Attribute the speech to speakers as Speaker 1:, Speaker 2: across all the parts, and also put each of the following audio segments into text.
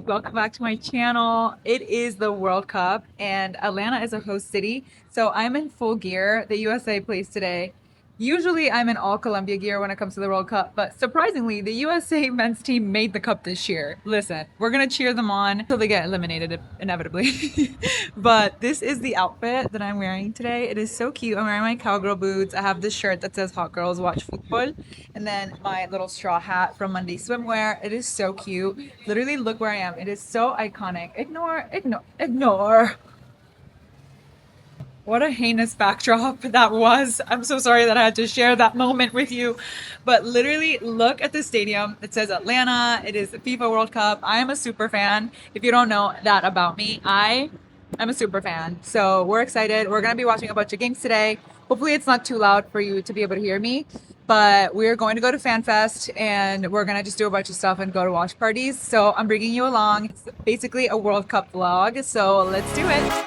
Speaker 1: welcome back to my channel. It is the World Cup and Atlanta is a host city, so I'm in full gear. The USA plays today. Usually I'm in all Colombia gear when it comes to the World Cup, but surprisingly the USA men's team made the cup this year. Listen, we're gonna cheer them on until they get eliminated inevitably. But this is the outfit that I'm wearing today. It is so cute. I'm wearing my cowgirl boots. I have this shirt that says Hot Girls Watch Football, and then my little straw hat from Monday Swimwear. It is so cute. Literally look where I am. It is so iconic. Ignore. What a heinous backdrop that was. I'm so sorry that I had to share that moment with you. But literally, look at the stadium. It says Atlanta. It is the FIFA World Cup. I am a super fan. If you don't know that about me, I am a super fan. So we're excited. We're going to be watching a bunch of games today. Hopefully, it's not too loud for you to be able to hear me. But we're going to go to FanFest and we're going to just do a bunch of stuff and go to watch parties. So I'm bringing you along. It's basically a World Cup vlog. So let's do it.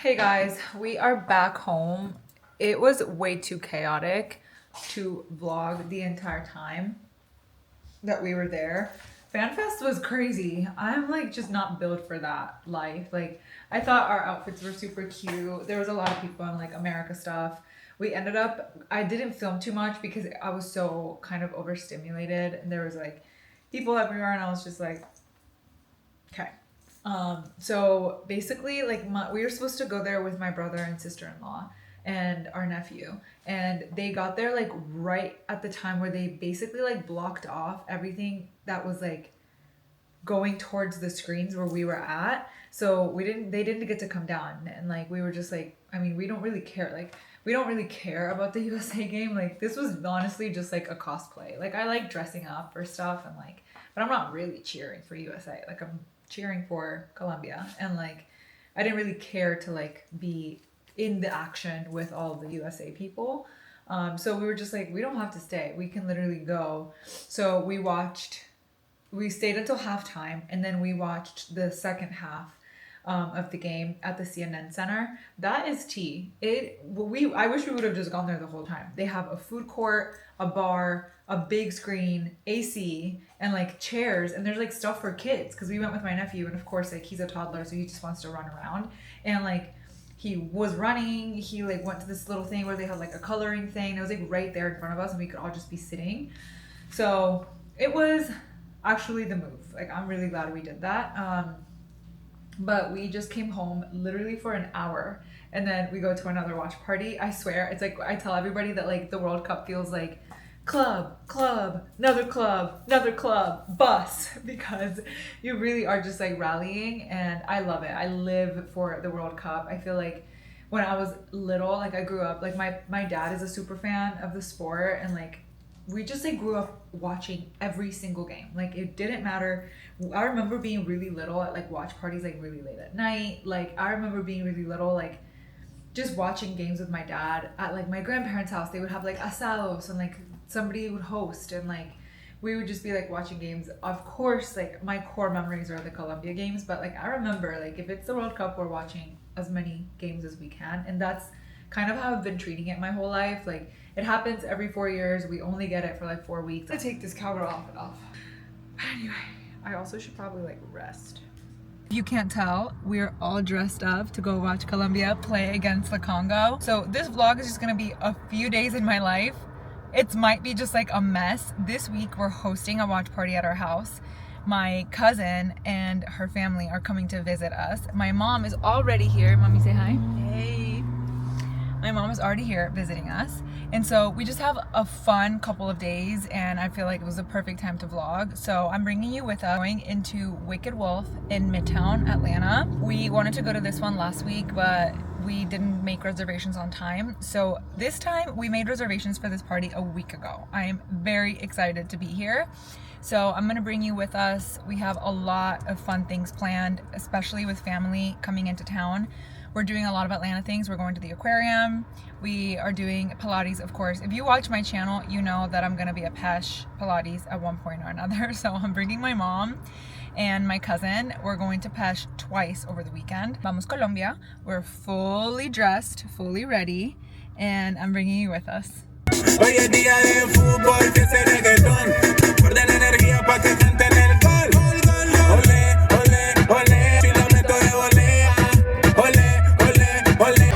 Speaker 1: Hey guys, we are back home. It was way too chaotic to vlog the entire time that we were there. FanFest was crazy. I'm like just not built for that life. Like I thought our outfits were super cute. There was a lot of people in like America stuff. We ended up, I didn't film too much because I was so kind of overstimulated and there was like people everywhere and I was just like, okay. So basically like we were supposed to go there with my brother and sister-in-law and our nephew, and they got there like right at the time where they basically like blocked off everything that was like going towards the screens where we were at. So they didn't get to come down, and like we were just like, I mean, we don't really care. Like we don't really care about the USA game. Like this was honestly just like a cosplay. Like I like dressing up for stuff and like, but I'm not really cheering for USA. Like I'm cheering for Colombia, and like I didn't really care to like be in the action with all the USA people. So we were just like, we don't have to stay. We can literally go. So we stayed until halftime, and then we watched the second half of the game at the CNN Center. That is tea. I wish we would have just gone there the whole time. They have a food court, a bar, a big screen, AC, and like chairs, and there's like stuff for kids because we went with my nephew, and of course like he's a toddler, so he just wants to run around. And like he was running, he like went to this little thing where they had like a coloring thing. It was like right there in front of us, and we could all just be sitting. So it was actually the move. Like I'm really glad we did that. But we just came home literally for an hour, and then we go to another watch party. I swear, it's like I tell everybody that like the World Cup feels like club, another club, bus, because you really are just like rallying, and I love it. I live for the World Cup. I feel like when I was little, like I grew up, like my dad is a super fan of the sport, and like we just like grew up watching every single game. Like it didn't matter. I remember being really little at like watch parties like really late at night. Like I remember being really little like just watching games with my dad at like my grandparents' house. They would have like asados and like somebody would host, and like we would just be like watching games. Of course, like my core memories are the Colombia games, but like I remember like if it's the World Cup, we're watching as many games as we can, and that's kind of how I've been treating it my whole life. Like it happens every 4 years. We only get it for like 4 weeks. I take this cowgirl outfit off. But anyway, I also should probably like rest. If you can't tell, we're all dressed up to go watch Colombia play against the Congo. So this vlog is just gonna be a few days in my life. It might be just like a mess. This week we're hosting a watch party at our house. My cousin and her family are coming to visit us. My mom is already here. Mommy, say hi. Hey. My mom is already here visiting us. And so we just have a fun couple of days, and I feel like it was the perfect time to vlog. So I'm bringing you with us, going into Wicked Wolf in Midtown Atlanta. We wanted to go to this one last week, but we didn't make reservations on time. So this time we made reservations for this party a week ago. I am very excited to be here. So I'm gonna bring you with us. We have a lot of fun things planned, especially with family coming into town. We're doing a lot of Atlanta things. We're going to the aquarium. We are doing Pilates, of course. If you watch my channel, you know that I'm going to be a Pesh Pilates at one point or another. So I'm bringing my mom and my cousin. We're going to Pesh twice over the weekend. Vamos Colombia. We're fully dressed, fully ready, and I'm bringing you with us. Hoy es día de fútbol, que se reggaetón, guarden energía pa' que canten el gol. Olé, olé, olé, si lo meto de volea. Olé, olé, olé.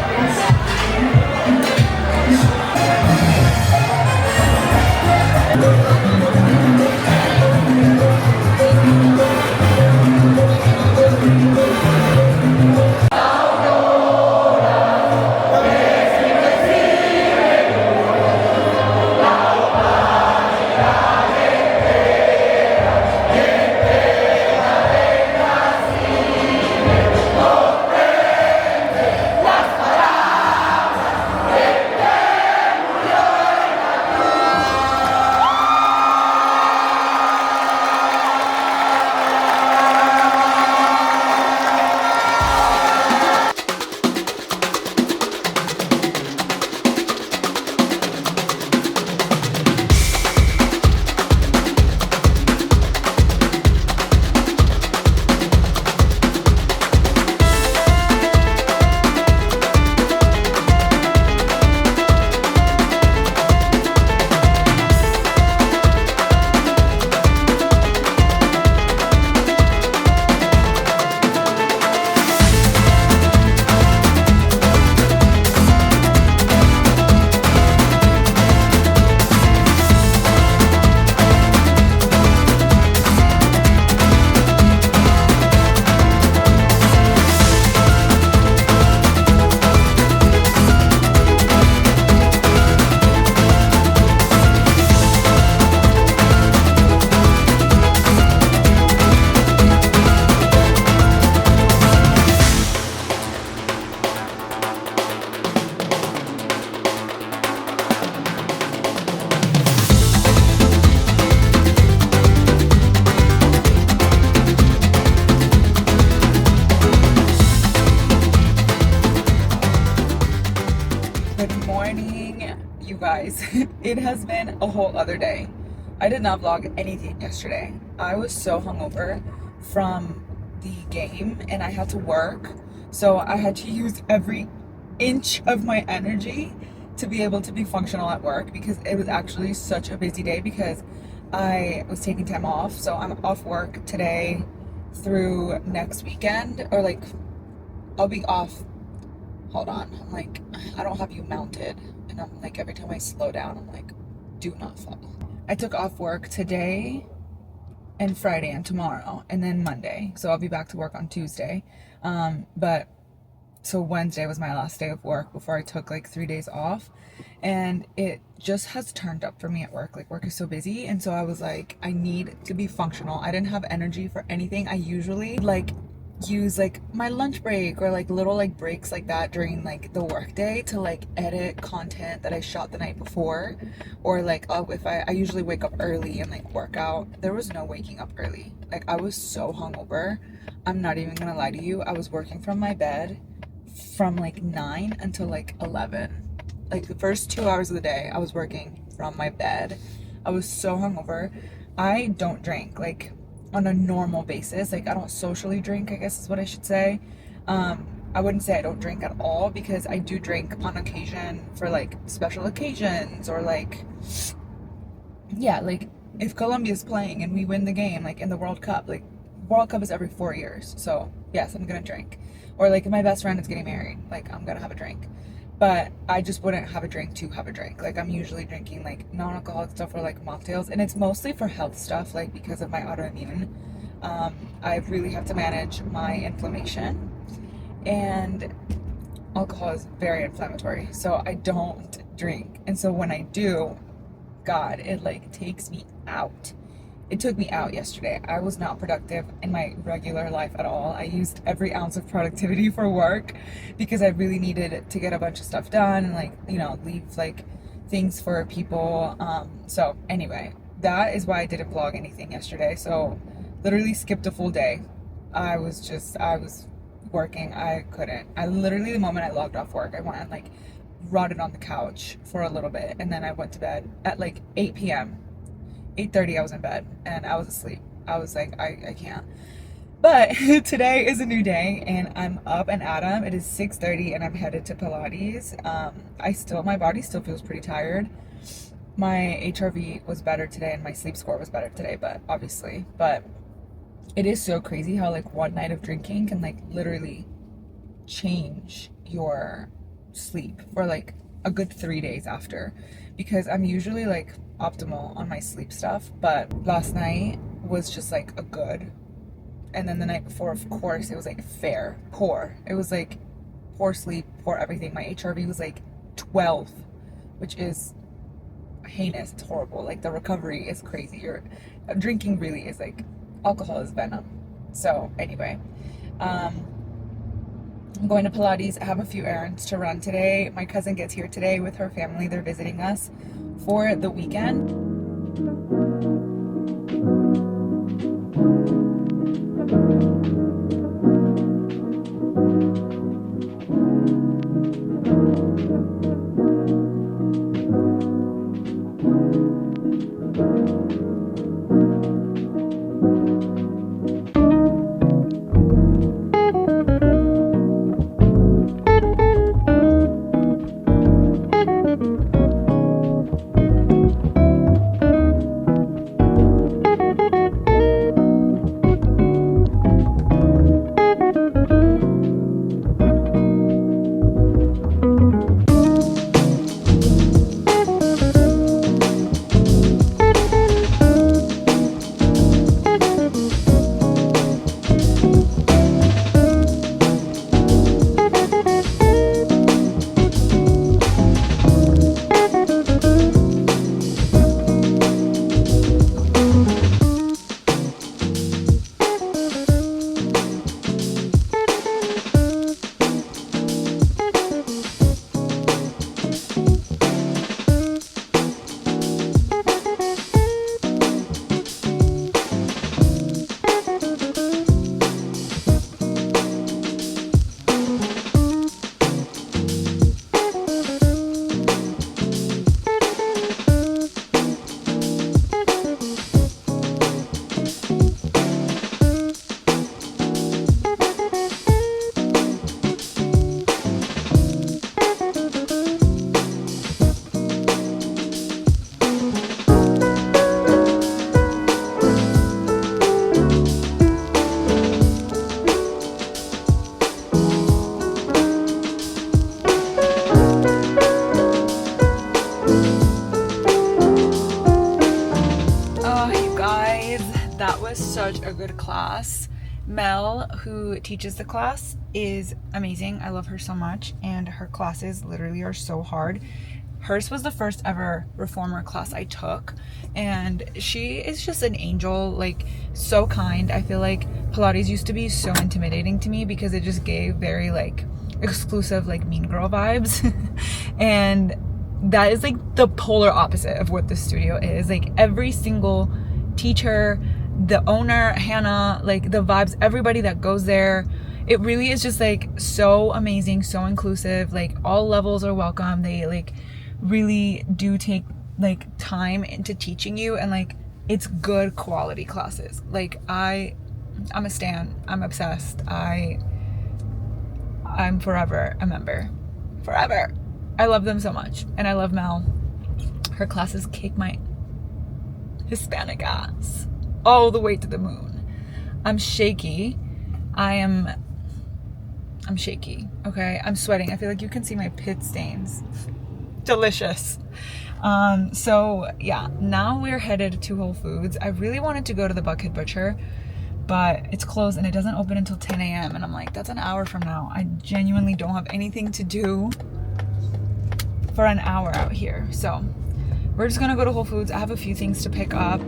Speaker 1: Guys, it has been a whole other day. I did not vlog anything yesterday. I was so hungover from the game and I had to work, so I had to use every inch of my energy to be able to be functional at work, because it was actually such a busy day because I was taking time off. So I'm off work today through next weekend, or like I'll be off. Hold on, I'm like, I don't have you mounted. And I'm like, every time I slow down, I'm like, do not fall. I took off work today and Friday and tomorrow and then Monday. So I'll be back to work on Tuesday. So Wednesday was my last day of work before I took like 3 days off. And it just has turned up for me at work. Like, work is so busy. And so I was like, I need to be functional. I didn't have energy for anything. I usually like use like my lunch break or like little like breaks like that during like the work day to like edit content that I shot the night before, or like if I usually wake up early and like work out. There was no waking up early. Like, I was so hungover, I'm not even gonna lie to you. I was working from my bed from like 9 until like 11. Like, the first 2 hours of the day I was working from my bed. I was so hungover. I don't drink like on a normal basis. Like, I don't socially drink, I guess is what I should say. I wouldn't say I don't drink at all, because I do drink on occasion for like special occasions, or like, yeah, like if Colombia's playing and we win the game, like in the World Cup, like World Cup is every 4 years, so yes, I'm gonna drink. Or like if my best friend is getting married, like I'm gonna have a drink. But I just wouldn't have a drink to have a drink. Like, I'm usually drinking like non-alcoholic stuff or like mocktails, and it's mostly for health stuff, like because of my autoimmune. I really have to manage my inflammation, and alcohol is very inflammatory, so I don't drink. And so when I do, God, it like takes me out. It took me out yesterday. I was not productive in my regular life at all. I used every ounce of productivity for work because I really needed to get a bunch of stuff done and like, you know, leave like things for people. So anyway, that is why I didn't vlog anything yesterday. So literally skipped a full day. I was working, I couldn't. I literally, the moment I logged off work, I went and like rotted on the couch for a little bit, and then I went to bed at like 8 p.m. 8:30 I was in bed and I was asleep. I was like, I can't. But today is a new day and I'm up and at 'em. It is 6:30 and I'm headed to Pilates. My body still feels pretty tired. My HRV was better today and my sleep score was better today, but it is so crazy how like one night of drinking can like literally change your sleep for like a good 3 days after, because I'm usually like optimal on my sleep stuff, but last night was just like a good, and then the night before, of course, it was like poor. It was like poor sleep, poor everything. My HRV was like 12, which is heinous. It's horrible. Like the recovery is crazy. Your drinking really is like, alcohol is venom. So anyway, I'm going to Pilates. I have a few errands to run today. My cousin gets here today with her family. They're visiting us for the weekend. Such a good class. Mel, who teaches the class, is amazing. I love her so much, and her classes literally are so hard. Hers was the first ever reformer class I took, and she is just an angel, like so kind. I feel like Pilates used to be so intimidating to me because it just gave very like exclusive, like mean girl vibes. And that is like the polar opposite of what the studio is. Like every single teacher, the owner, Hannah, like the vibes, everybody that goes there, it really is just like so amazing, so inclusive. Like all levels are welcome. They like really do take like time into teaching you, and like it's good quality classes. Like I'm a stan. I'm obsessed. I'm forever a member. Forever. I love them so much. And I love Mel. Her classes kick my Hispanic ass all the way to the moon. I'm shaky. I'm shaky. Okay, I'm sweating. I feel like you can see my pit stains. Delicious. So yeah, now we're headed to Whole Foods. I really wanted to go to the Buckhead Butcher, but it's closed and it doesn't open until 10 a.m. And I'm like, that's an hour from now. I genuinely don't have anything to do for an hour out here. So we're just gonna go to Whole Foods. I have a few things to pick up.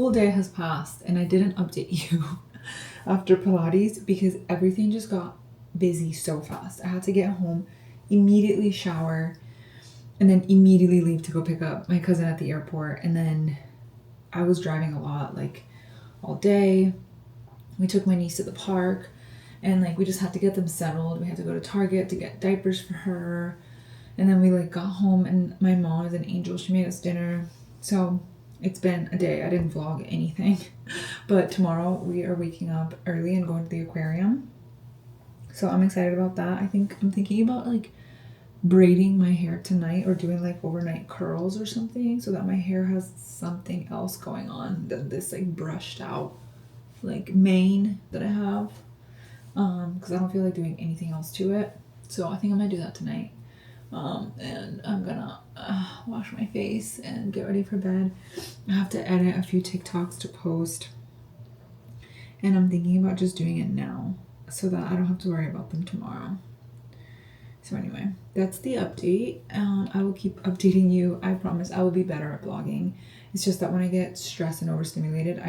Speaker 1: full day has passed and I didn't update you after Pilates because everything just got busy so fast. I had to get home, immediately shower, and then immediately leave to go pick up my cousin at the airport. And then I was driving a lot, like all day. We took my niece to the park and like we just had to get them settled. We had to go to Target to get diapers for her. And then we like got home and my mom is an angel. She made us dinner. So it's been a day. I didn't vlog anything. But tomorrow we are waking up early and going to the aquarium. So I'm excited about that. I'm thinking about like braiding my hair tonight or doing like overnight curls or something so that my hair has something else going on than this like brushed out like mane that I have, because I don't feel like doing anything else to it. So I think I'm gonna do that tonight, and I'm gonna wash my face and get ready for bed. I have to edit a few TikToks to post, and I'm thinking about just doing it now so that I don't have to worry about them tomorrow. So anyway, that's the update. I will keep updating you. I promise I will be better at vlogging. It's just that when I get stressed and overstimulated,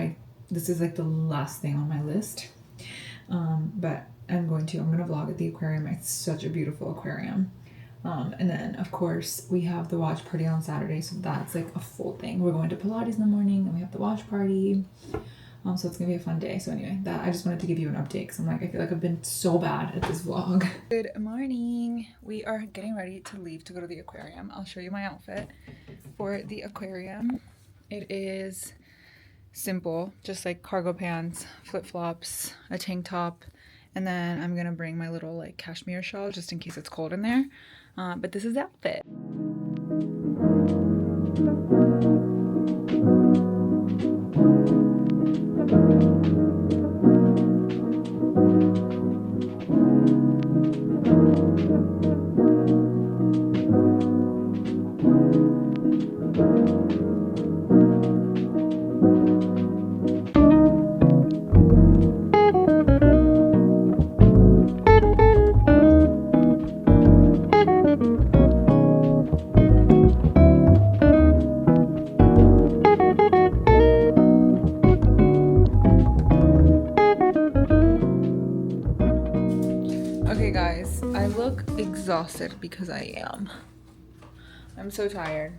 Speaker 1: this is like the last thing on my list. But I'm gonna vlog at the aquarium. It's such a beautiful aquarium. And then of course we have the watch party on Saturday. So that's like a full thing. We're going to Pilates in the morning and we have the watch party. So it's gonna be a fun day. So anyway, I just wanted to give you an update because I feel like I've been so bad at this vlog. Good morning. We are getting ready to leave to go to the aquarium. I'll show you my outfit for the aquarium. It is simple, just like cargo pants, flip-flops, a tank top, and then I'm gonna bring my little like cashmere shawl just in case it's cold in there. But this is the outfit. Okay guys, I look exhausted because I am. I'm so tired.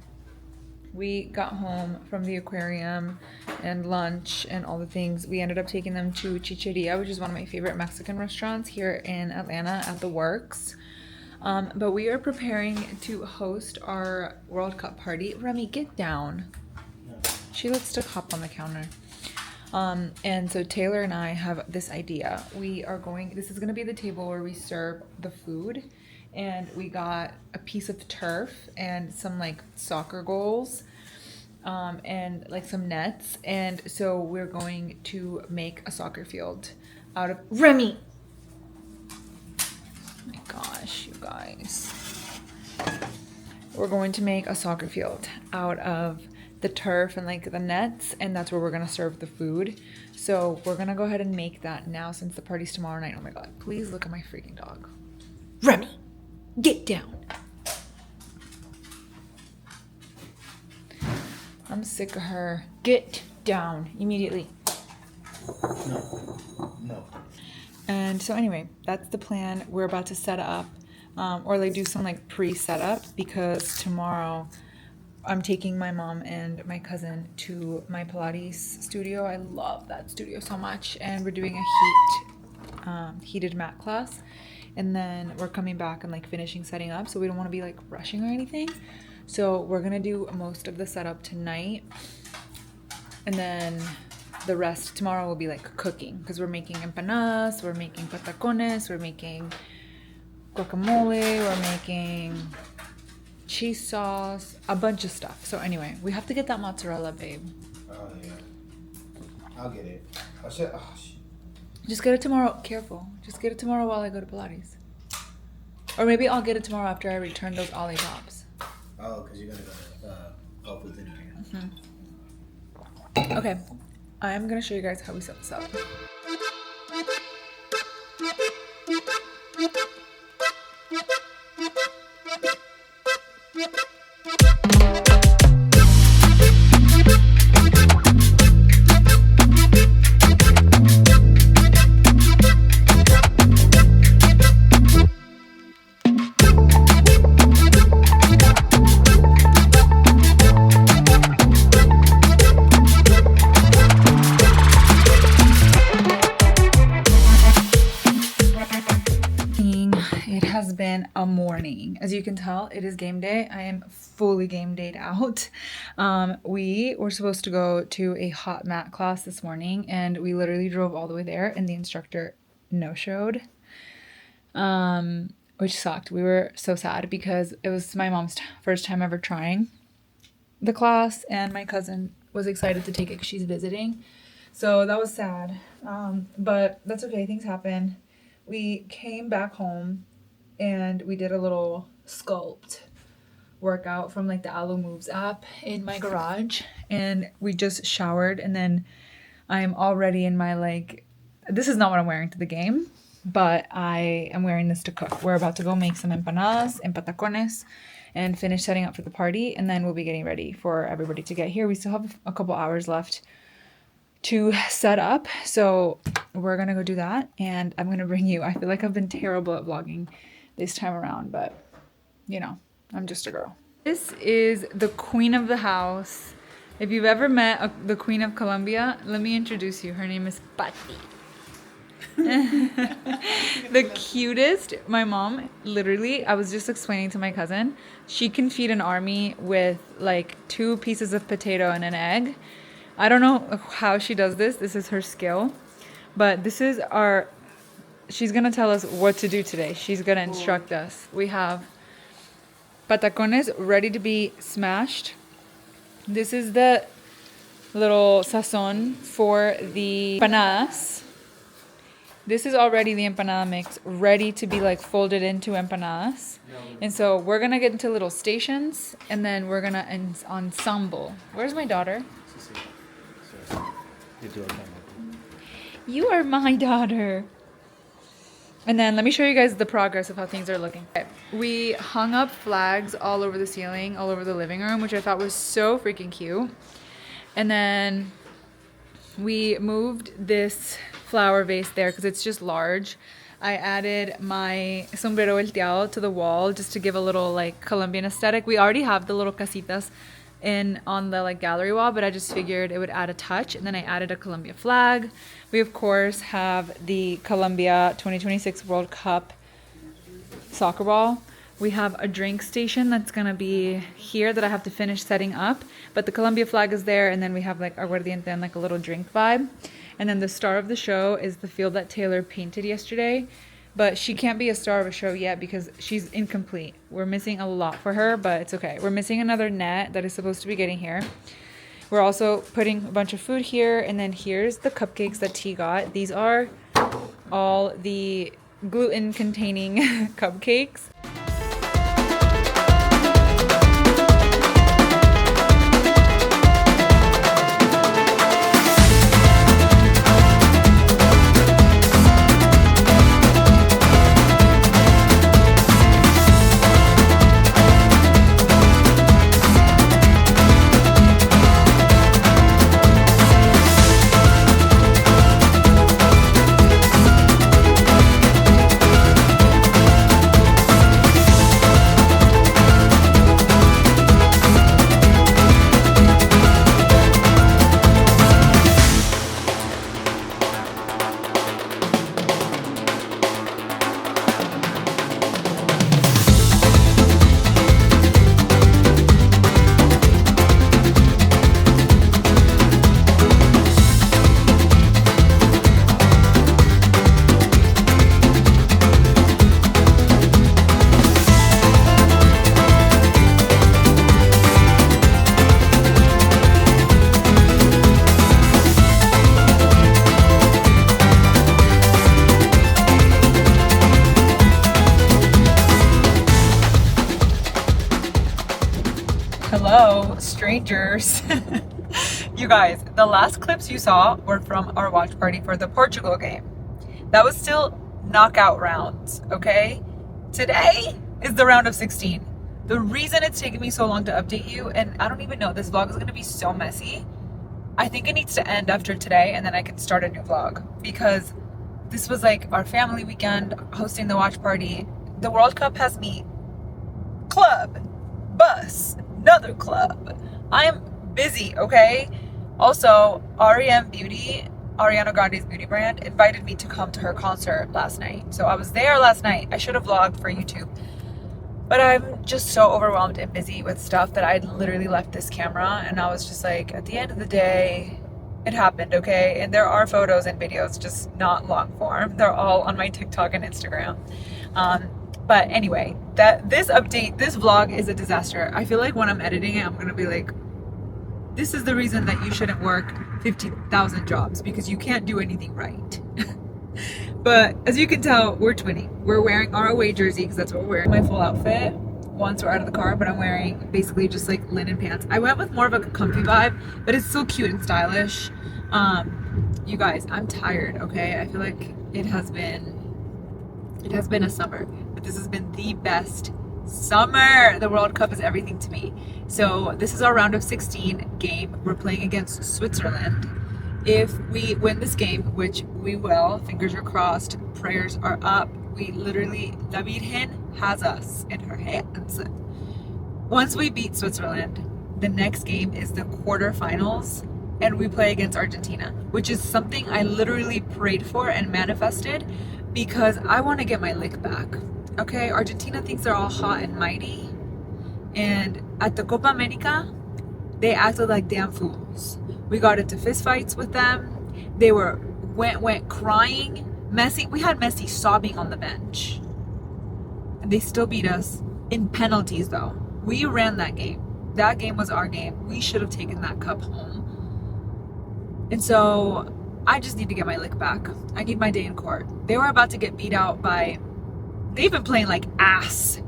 Speaker 1: We got home from the aquarium and lunch and all the things. We ended up taking them to Chatty, which is one of my favorite Mexican restaurants here in Atlanta at the Works. But we are preparing to host our World Cup party. Remy, get down. She likes to hop on the counter. And so Taylor and I have this idea. This is going to be the table where we serve the food, and we got a piece of turf and some like soccer goals, and like some nets. And so we're going to make a soccer field out of Remy. Oh my gosh, you guys. We're going to make a soccer field out of the turf and like the nets, and that's where we're gonna serve the food. So we're gonna go ahead and make that now since the party's tomorrow night. Oh my god, please look at my freaking dog. Remy, get down. I'm sick of her. Get down immediately. No. And so anyway, that's the plan. We're about to set up, or like do some like pre-setup, because tomorrow I'm taking my mom and my cousin to my Pilates studio. I love that studio so much. And we're doing a heated mat class. And then we're coming back and like finishing setting up. So we don't want to be like rushing or anything. So we're going to do most of the setup tonight. And then the rest tomorrow will be like cooking. Because we're making empanadas, we're making patacones, we're making guacamole, we're making cheese sauce, a bunch of stuff. So anyway, we have to get that mozzarella, babe.
Speaker 2: Oh yeah, I'll get it. I said, oh shit.
Speaker 1: Just get it tomorrow. Careful. Just get it tomorrow while I go to Pilates. Or maybe I'll get it tomorrow after I return those Ollie tops.
Speaker 2: Oh, because you're gonna go to Whole Foods anyway.
Speaker 1: Mm-hmm. Okay, I'm gonna show you guys how we set this up. than a morning. As you can tell, it is game day. I am fully game dayed out. We were supposed to go to a hot mat class this morning, and we literally drove all the way there, and the instructor no-showed, which sucked. We were so sad because it was my mom's first time ever trying the class, and my cousin was excited to take it because she's visiting. So that was sad, but that's okay. Things happen. We came back home and we did a little sculpt workout from like the Alo Moves app in my garage, and we just showered, and then I'm already in my like, this is not what I'm wearing to the game, but I am wearing this to cook. We're about to go make some empanadas and patacones and finish setting up for the party, and then we'll be getting ready for everybody to get here. We still have a couple hours left to set up, so we're gonna go do that, and I'm gonna bring you. I feel like I've been terrible at vlogging this time around, but you know, I'm just a girl. This is the queen of the house. If you've ever met the queen of Colombia, let me introduce you. Her name is Patty. The cutest. My mom, literally, I was just explaining to my cousin, she can feed an army with like 2 pieces of potato and an egg. I don't know how she does this. This is her skill. But this is she's going to tell us what to do today. She's going to instruct us. We have patacones ready to be smashed. This is the little sazon for the empanadas. This is already the empanada mix ready to be like folded into empanadas. And so we're going to get into little stations, and then we're going to ensemble. Where's my daughter? You are my daughter. And then let me show you guys the progress of how things are looking. Okay. We hung up flags all over the ceiling, all over the living room, which I thought was so freaking cute. And then we moved this flower vase there because it's just large. I added my sombrero volteado to the wall just to give a little like Colombian aesthetic. We already have the little casitas on the like gallery wall, but I just figured it would add a touch, and then I added a Colombia flag. We of course have the Colombia 2026 World Cup soccer ball. We have a drink station that's gonna be here that I have to finish setting up, but the Colombia flag is there, and then we have like aguardiente and like a little drink vibe. And then the star of the show is the field that Taylor painted yesterday. But she can't be a star of a show yet because she's incomplete. We're missing a lot for her, but it's okay. We're missing another net that is supposed to be getting here. We're also putting a bunch of food here, and then here's the cupcakes that T got. These are all the gluten-containing cupcakes. Hello, strangers. You guys, the last clips you saw were from our watch party for the Portugal game. That was still knockout rounds, okay? Today is the round of 16. The reason it's taken me so long to update you, and I don't even know, this vlog is gonna be so messy. I think it needs to end after today, and then I can start a new vlog, because this was like our family weekend hosting the watch party. The World Cup has me club, bus, another club. I am busy, okay? Also, REM Beauty, Ariana Grande's beauty brand, invited me to come to her concert last night. So I was there last night. I should have vlogged for YouTube. But I'm just so overwhelmed and busy with stuff that I literally left this camera, and I was just like, at the end of the day, it happened, okay? And there are photos and videos, just not long form. They're all on my TikTok and Instagram. But anyway, this vlog is a disaster. I feel like when I'm editing it, I'm gonna be like, this is the reason that you shouldn't work 50,000 jobs, because you can't do anything right. But as you can tell, we're twinning. We're wearing our away jersey because that's what we're wearing. My full outfit once we're out of the car, but I'm wearing basically just like linen pants. I went with more of a comfy vibe, but it's still cute and stylish. You guys, I'm tired, okay? I feel like it has been a summer, but this has been the best summer. The World Cup is everything to me. So this is our round of 16 game. We're playing against Switzerland. If we win this game, which we will, fingers are crossed, prayers are up, we literally, La Virgen has us in her hands. Once we beat Switzerland, the next game is the quarterfinals, and we play against Argentina, which is something I literally prayed for and manifested because I want to get my lick back. Okay, Argentina thinks they're all hot and mighty, and at the Copa America, they acted like damn fools. We got into fistfights with them. They went crying. Messi, we had Messi sobbing on the bench. And they still beat us in penalties though. We ran that game. That game was our game. We should have taken that cup home. And so I just need to get my lick back. I need my day in court. They were about to get beat out by, they've been playing like ass.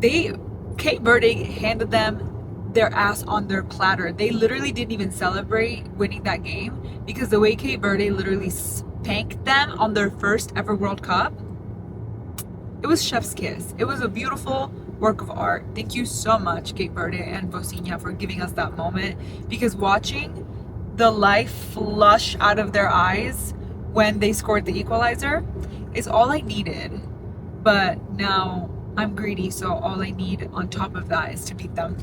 Speaker 1: Cape Verde handed them their ass on their platter. They literally didn't even celebrate winning that game because the way Cape Verde literally spanked them on their first ever World Cup, it was chef's kiss. It was a beautiful work of art. Thank you so much, Cape Verde and Bocinia, for giving us that moment, because watching the life flush out of their eyes when they scored the equalizer is all I needed. But now I'm greedy, so all I need on top of that is to beat them.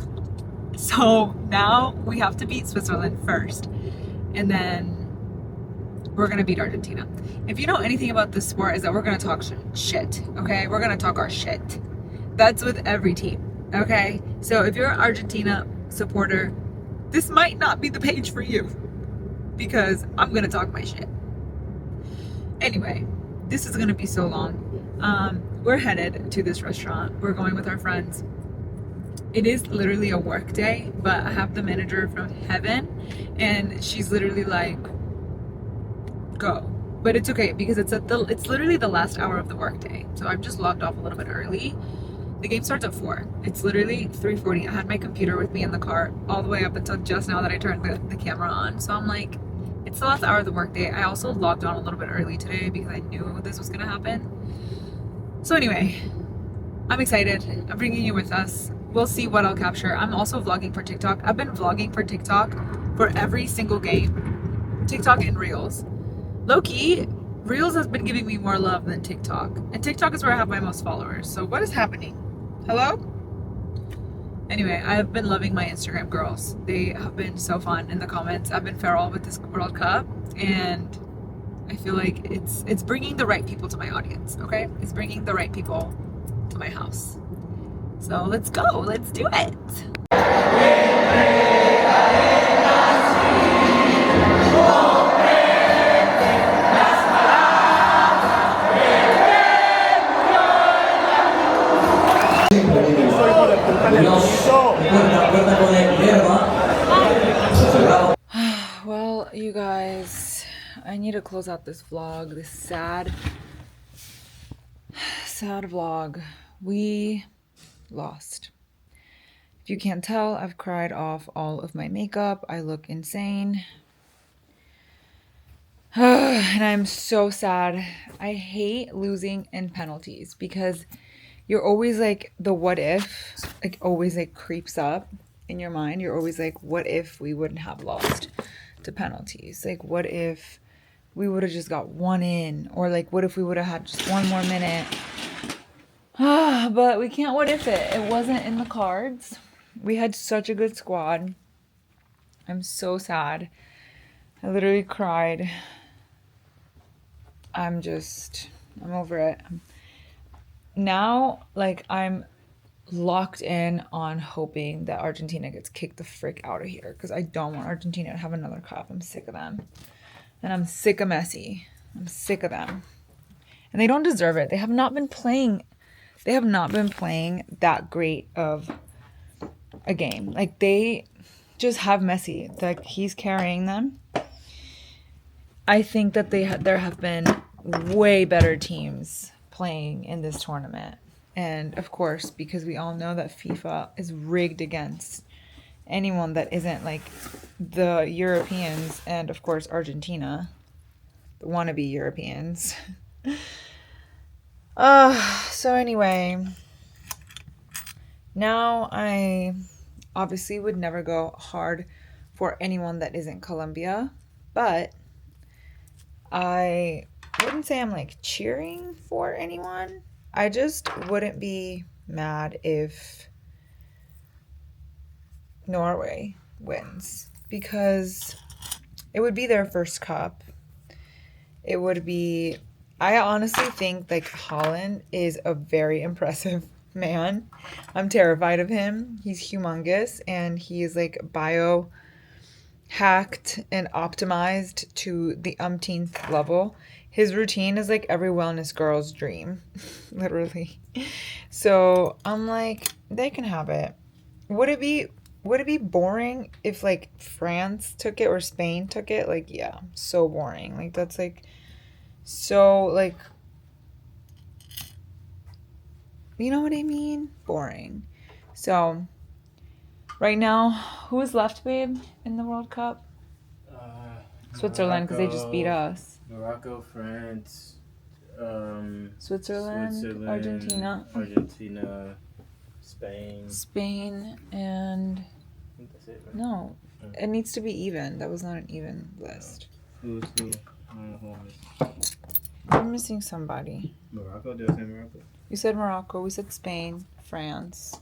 Speaker 1: So now we have to beat Switzerland first, and then we're gonna beat Argentina. If you know anything about this sport, is that we're gonna talk shit, okay? We're gonna talk our shit. That's with every team, okay? So if you're an Argentina supporter, this might not be the page for you, because I'm gonna talk my shit. Anyway, this is gonna be so long. We're headed to this restaurant. We're going with our friends. It is literally a work day, but I have the manager from heaven, and she's literally like, go. But it's okay because it's literally the last hour of the work day. So I've just logged off a little bit early. The game starts at 4. It's literally 3:40. I had my computer with me in the car all the way up until just now that I turned the camera on. So I'm like, it's the last hour of the work day. I also logged on a little bit early today because I knew this was gonna happen. So anyway, I'm excited. I'm bringing you with us. We'll see what I'll capture. I'm also vlogging for TikTok. I've been vlogging for TikTok for every single game. TikTok and Reels. Low-key, Reels has been giving me more love than TikTok. And TikTok is where I have my most followers. So what is happening? Hello? Anyway, I've been loving my Instagram girls. They have been so fun in the comments. I've been feral with this World Cup, and I feel like it's bringing the right people to my audience, okay? It's bringing the right people to my house. So let's go, let's do it. Well, you guys, I need to close out this vlog, this sad vlog. We lost. If you can't tell, I've cried off all of my makeup. I look insane. And I'm so sad. I hate losing in penalties because you're always like, the what if, like, always like creeps up in your mind. You're always like, what if we wouldn't have lost to penalties? Like, what if we would have just got one in? Or like, what if we would have had just one more minute? But we can't what if it. It wasn't in the cards. We had such a good squad. I'm so sad. I literally cried. I'm over it. Now, like, I'm locked in on hoping that Argentina gets kicked the frick out of here because I don't want Argentina to have another cup. I'm sick of them. And I'm sick of Messi. I'm sick of them. And they don't deserve it. They have not been playing that great of a game. Like, they just have Messi. Like, he's carrying them. I think that there have been way better teams playing in this tournament. And of course, because we all know that FIFA is rigged against anyone that isn't like the Europeans and of course Argentina, the wannabe Europeans. So anyway, now I obviously would never go hard for anyone that isn't Colombia, but I wouldn't say I'm like cheering for anyone. I just wouldn't be mad if Norway wins because it would be their first cup. It would be, I honestly think like Holland is a very impressive man. I'm terrified of him. He's humongous and he is like bio hacked and optimized to the umpteenth level. His routine is like every wellness girl's dream, literally. So I'm like, they can have it. Would it be boring if like France took it or Spain took it? Like, yeah, so boring. Like that's like so like, you know what I mean? Boring. So right now, who is left, babe, in the World Cup? Switzerland, because they just beat us.
Speaker 2: Morocco, France,
Speaker 1: Switzerland, Argentina, Spain, and
Speaker 2: I think that's it, right?
Speaker 1: no, it needs to be even. That was not an even list.
Speaker 2: Who's who?
Speaker 1: I'm missing somebody.
Speaker 2: Morocco? Did I say Morocco?
Speaker 1: You said Morocco. We said Spain, France,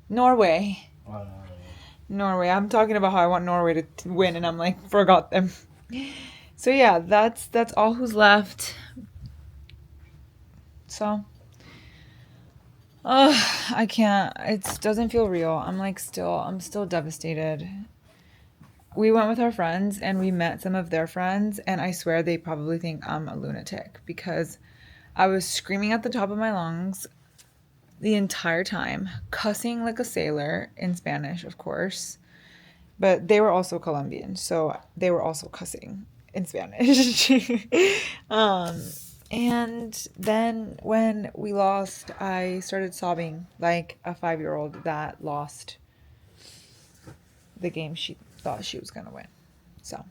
Speaker 1: Norway.
Speaker 2: Oh,
Speaker 1: Norway. I'm talking about how I want Norway to win, and I'm like, forgot them. So yeah, that's all who's left. So, I can't. It doesn't feel real. I'm still devastated. We went with our friends and we met some of their friends, and I swear they probably think I'm a lunatic because I was screaming at the top of my lungs the entire time, cussing like a sailor in Spanish, of course. But they were also Colombian, so they were also cussing in Spanish. And then when we lost, I started sobbing like a 5-year-old that lost the game she thought she was going to win. So,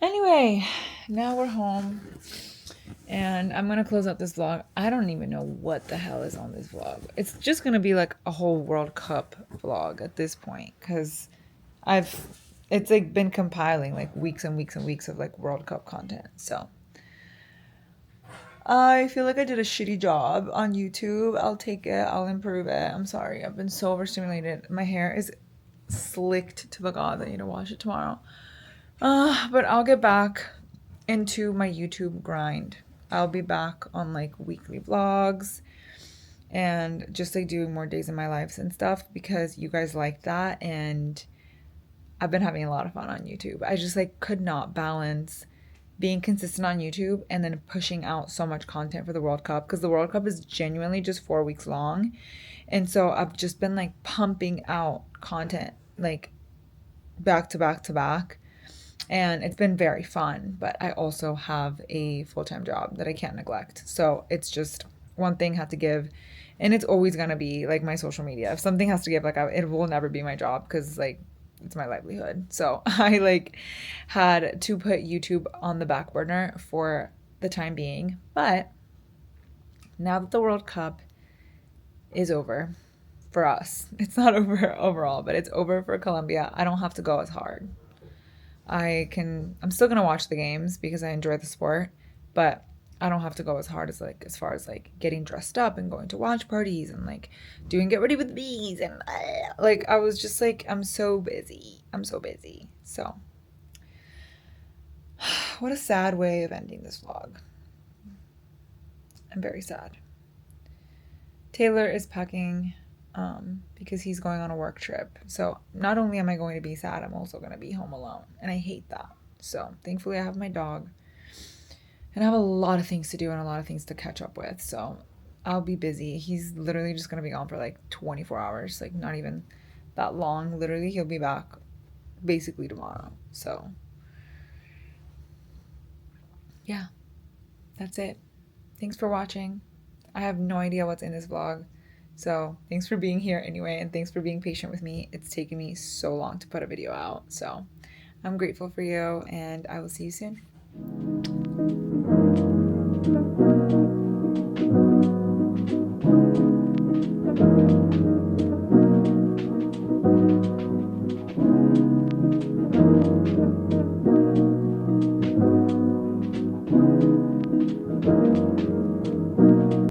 Speaker 1: anyway, now we're home. And I'm going to close out this vlog. I don't even know what the hell is on this vlog. It's just going to be like a whole World Cup vlog at this point. Because it's like been compiling like weeks and weeks and weeks of like World Cup content. So I feel like I did a shitty job on YouTube. I'll take it. I'll improve it. I'm sorry. I've been so overstimulated. My hair is slicked to the god. I need to wash it tomorrow. But I'll get back into my YouTube grind. I'll be back on like weekly vlogs and just like doing more days in my lives and stuff because you guys like that, and I've been having a lot of fun on YouTube. I just like could not balance being consistent on YouTube and then pushing out so much content for the World Cup because the World Cup is genuinely just 4 weeks long. And so I've just been like pumping out content like back to back to back. And it's been very fun, but I also have a full-time job that I can't neglect. So it's just one thing had to give, and it's always going to be like my social media. If something has to give, like it will never be my job because like it's my livelihood. So I like had to put YouTube on the back burner for the time being. But now that the World Cup is over for us, it's not over overall, but it's over for Colombia. I don't have to go as hard. I'm still gonna watch the games because I enjoy the sport, but I don't have to go as hard as far as like getting dressed up and going to watch parties and like doing get ready with bees and like I was just like I'm so busy. So what a sad way of ending this vlog. I'm very sad. Taylor is packing because he's going on a work trip. So not only am I going to be sad, I'm also going to be home alone. And I hate that. So thankfully I have my dog. And I have a lot of things to do and a lot of things to catch up with. So I'll be busy. He's literally just going to be gone for like 24 hours. Like not even that long. Literally, he'll be back basically tomorrow. So yeah, that's it. Thanks for watching. I have no idea what's in this vlog. So thanks for being here anyway, and thanks for being patient with me. It's taken me so long to put a video out. So I'm grateful for you, and I will see you soon.